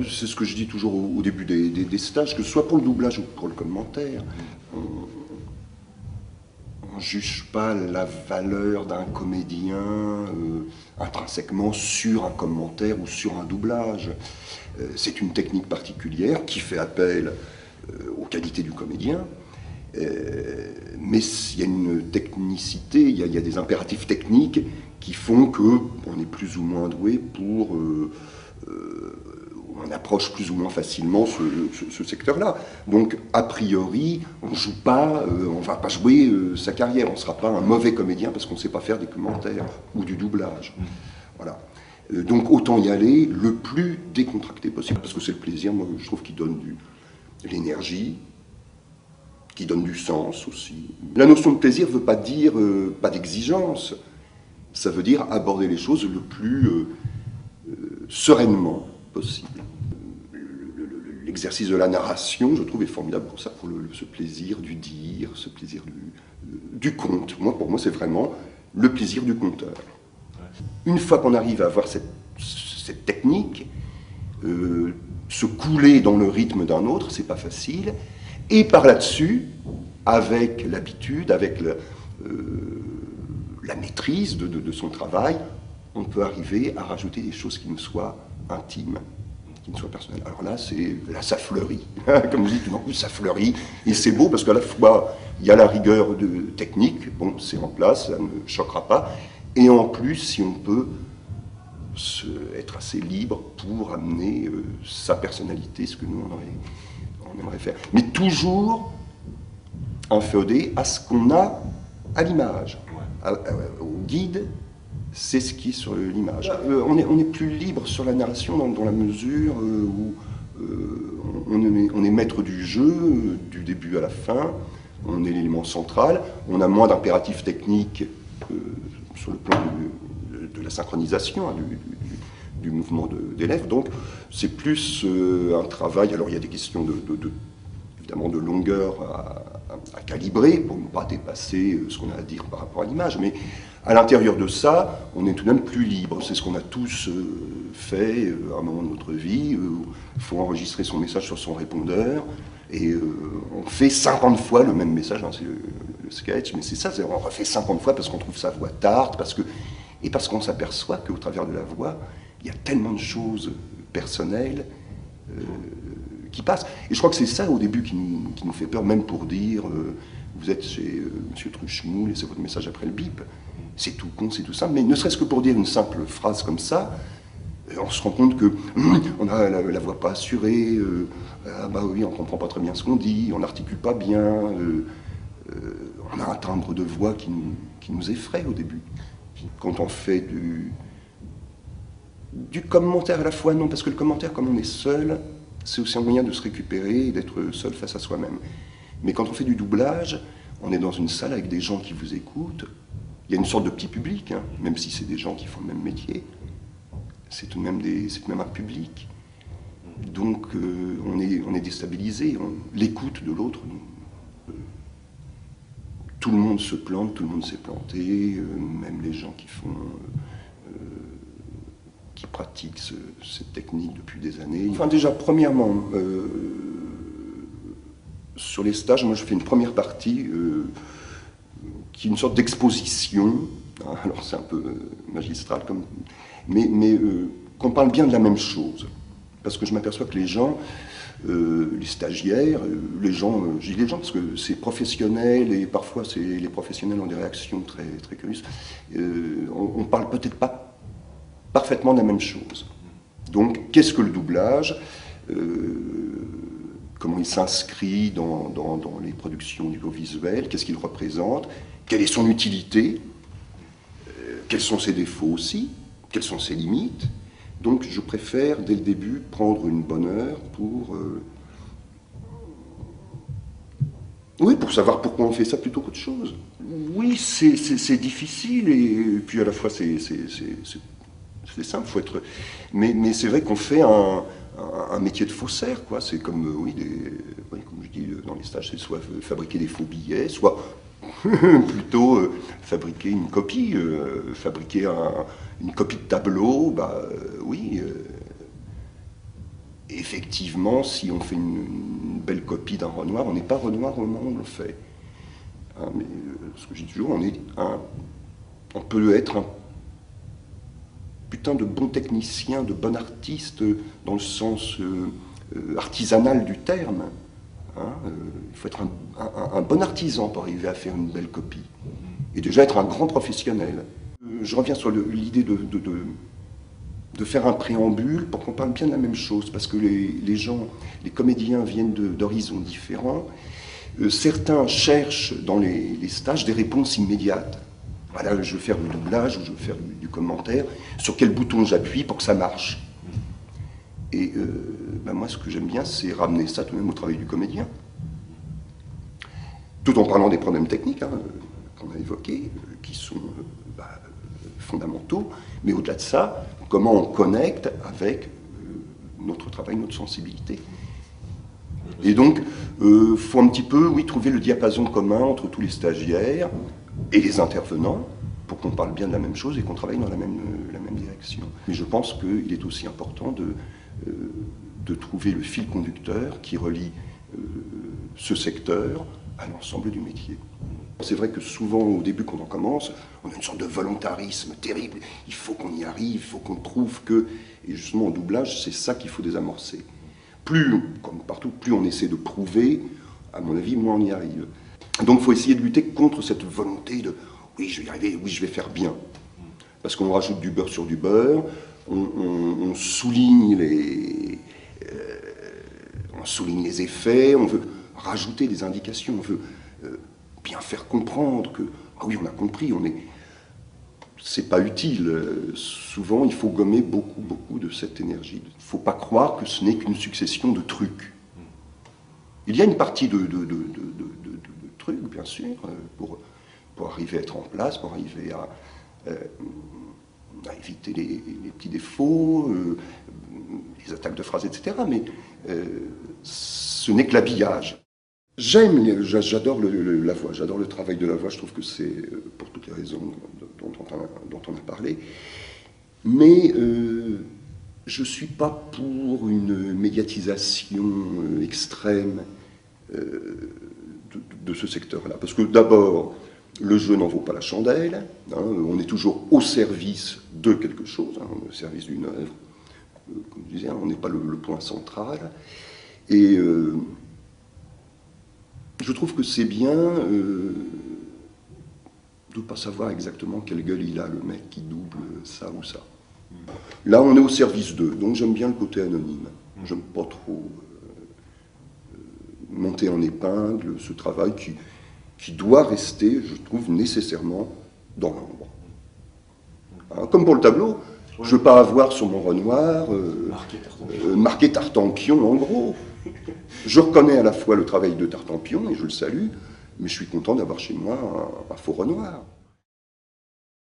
c'est ce que je dis toujours au début des stages, que ce soit pour le doublage ou pour le commentaire, on ne juge pas la valeur d'un comédien intrinsèquement sur un commentaire ou sur un doublage. C'est une technique particulière qui fait appel aux qualités du comédien, mais il y a une technicité, il y a des impératifs techniques qui font qu'on est plus ou moins doué pour... on approche plus ou moins facilement ce secteur-là. Donc, a priori, on ne va pas jouer sa carrière. On ne sera pas un mauvais comédien parce qu'on ne sait pas faire des commentaires ou du doublage. Voilà. Donc, autant y aller le plus décontracté possible, parce que c'est le plaisir, moi, je trouve, qui donne de l'énergie, qui donne du sens aussi. La notion de plaisir ne veut pas dire pas d'exigence. Ça veut dire aborder les choses le plus sereinement possible. L'exercice de la narration, je trouve, est formidable pour ça, pour ce plaisir du dire, ce plaisir du conte. Pour moi, c'est vraiment le plaisir du conteur. Une fois qu'on arrive à avoir cette technique, se couler dans le rythme d'un autre, c'est pas facile. Et par là-dessus, avec l'habitude, avec la maîtrise de son travail, on peut arriver à rajouter des choses qui nous soient intimes, qui nous soient personnelles. Alors là, ça fleurit. Comme je dis, tout d'un coup, ça fleurit. Et c'est beau parce qu'à la fois, il y a la rigueur technique, bon, c'est en place, ça ne choquera pas. Et en plus, si on peut être assez libre pour amener sa personnalité, ce que nous, on aimerait faire. Mais toujours inféodé à ce qu'on a à l'image, au guide. C'est ce qui est sur l'image. On est plus libre sur la narration dans la mesure où on est maître du jeu, du début à la fin, on est l'élément central, on a moins d'impératifs techniques sur le plan de la synchronisation, hein, du mouvement d'élèves. Donc c'est plus un travail, alors il y a des questions évidemment de longueur à calibrer pour ne pas dépasser ce qu'on a à dire par rapport à l'image, mais à l'intérieur de ça, on est tout de même plus libre. C'est ce qu'on a tous fait à un moment de notre vie. Il faut enregistrer son message sur son répondeur, et on fait 50 fois le même message, hein, c'est le sketch, mais c'est ça, on refait 50 fois parce qu'on trouve sa voix tarte, et parce qu'on s'aperçoit qu'au travers de la voix, il y a tellement de choses personnelles qui passent. Et je crois que c'est ça au début qui nous fait peur, même pour dire vous êtes chez M. Truchemou, laissez votre message après le bip. C'est tout con, c'est tout simple, mais ne serait-ce que pour dire une simple phrase comme ça, on se rend compte qu'on a la voix pas assurée, ah bah oui, on comprend pas très bien ce qu'on dit, on n'articule pas bien, on a un timbre de voix qui nous effraie au début. Quand on fait du commentaire à la fois, non, parce que le commentaire, comme on est seul, c'est aussi un moyen de se récupérer et d'être seul face à soi-même. Mais quand on fait du doublage, on est dans une salle avec des gens qui vous écoutent. Il y a une sorte de petit public, hein, même si c'est des gens qui font le même métier. C'est tout de même un public. Donc on est déstabilisé. L'écoute de l'autre, tout le monde se plante, tout le monde s'est planté, même les gens qui pratiquent cette technique depuis des années. Enfin déjà, premièrement, sur les stages, moi je fais une première partie qui est une sorte d'exposition. Alors c'est un peu magistral, mais qu'on parle bien de la même chose. Parce que je m'aperçois que les gens, les stagiaires, je dis les gens parce que c'est professionnel et parfois les professionnels ont des réactions très, très curieuses. On parle peut-être pas parfaitement de la même chose. Donc, qu'est-ce que le doublage? Comment il s'inscrit dans les productions audiovisuelles? Qu'est-ce qu'il représente? Quelle est son utilité? Quels sont ses défauts aussi? Quelles sont ses limites? Donc, je préfère, dès le début, prendre une bonne heure pour savoir pourquoi on fait ça plutôt qu'autre chose. Oui, c'est difficile et puis à la fois c'est simple, faut être. Mais c'est vrai qu'on fait un métier de faussaire, quoi. C'est comme, comme je dis dans les stages, c'est soit fabriquer des faux billets, soit plutôt fabriquer une copie, fabriquer une copie de tableau, oui. effectivement, si on fait une belle copie d'un Renoir, on n'est pas Renoir au moment où on le fait. Hein, mais ce que je dis toujours, on peut être un putain de bon technicien, de bon artiste, dans le sens artisanal du terme. Hein, il faut être un bon artisan pour arriver à faire une belle copie. Et déjà être un grand professionnel. Je reviens sur l'idée de faire un préambule pour qu'on parle bien de la même chose, parce que les comédiens viennent d'horizons différents. Certains cherchent dans les stages des réponses immédiates. Voilà, je veux faire du doublage, ou je veux faire du commentaire, sur quel bouton j'appuie pour que ça marche. Et moi, ce que j'aime bien, c'est ramener ça tout de même au travail du comédien. Tout en parlant des problèmes techniques qu'on a évoqués, qui sont fondamentaux, mais au-delà de ça, comment on connecte avec notre travail, notre sensibilité. Et donc, il faut un petit peu, oui, trouver le diapason commun entre tous les stagiaires et les intervenants, pour qu'on parle bien de la même chose et qu'on travaille dans la même direction. Mais je pense qu'il est aussi important de trouver le fil conducteur qui relie ce secteur à l'ensemble du métier. C'est vrai que souvent, au début, quand on commence, on a une sorte de volontarisme terrible. Il faut qu'on y arrive, il faut qu'on prouve que... Et justement, en doublage, c'est ça qu'il faut désamorcer. Plus, comme partout, plus on essaie de prouver, à mon avis, moins on y arrive. Donc il faut essayer de lutter contre cette volonté de « oui, je vais y arriver, oui, je vais faire bien ». Parce qu'on rajoute du beurre sur du beurre, on souligne les effets, on veut rajouter des indications, on veut bien faire comprendre que « ah oui, on a compris, c'est pas utile ». Souvent, il faut gommer beaucoup de cette énergie. Il ne faut pas croire que ce n'est qu'une succession de trucs. Il y a une partie de trucs, bien sûr, pour arriver à être en place, pour arriver à éviter les petits défauts, les attaques de phrases, etc. Mais ce n'est que l'habillage. J'adore la voix, j'adore le travail de la voix, je trouve que c'est, pour toutes les raisons dont on a parlé, mais je ne suis pas pour une médiatisation extrême de ce secteur-là. Parce que d'abord, le jeu n'en vaut pas la chandelle, hein, on est toujours au service de quelque chose, hein, au service d'une œuvre. Comme je disais, on n'est pas le point central. Et je trouve que c'est bien de ne pas savoir exactement quelle gueule il a, le mec qui double ça ou ça. Là, on est au service d'eux, donc j'aime bien le côté anonyme. J'aime pas trop monter en épingle ce travail qui doit rester, je trouve, nécessairement dans l'ombre. Hein, comme pour le tableau, je ne veux pas avoir sur mon Renoir marqué Tartampion en gros. Je reconnais à la fois le travail de Tartampion, et je le salue, mais je suis content d'avoir chez moi un faux Renoir.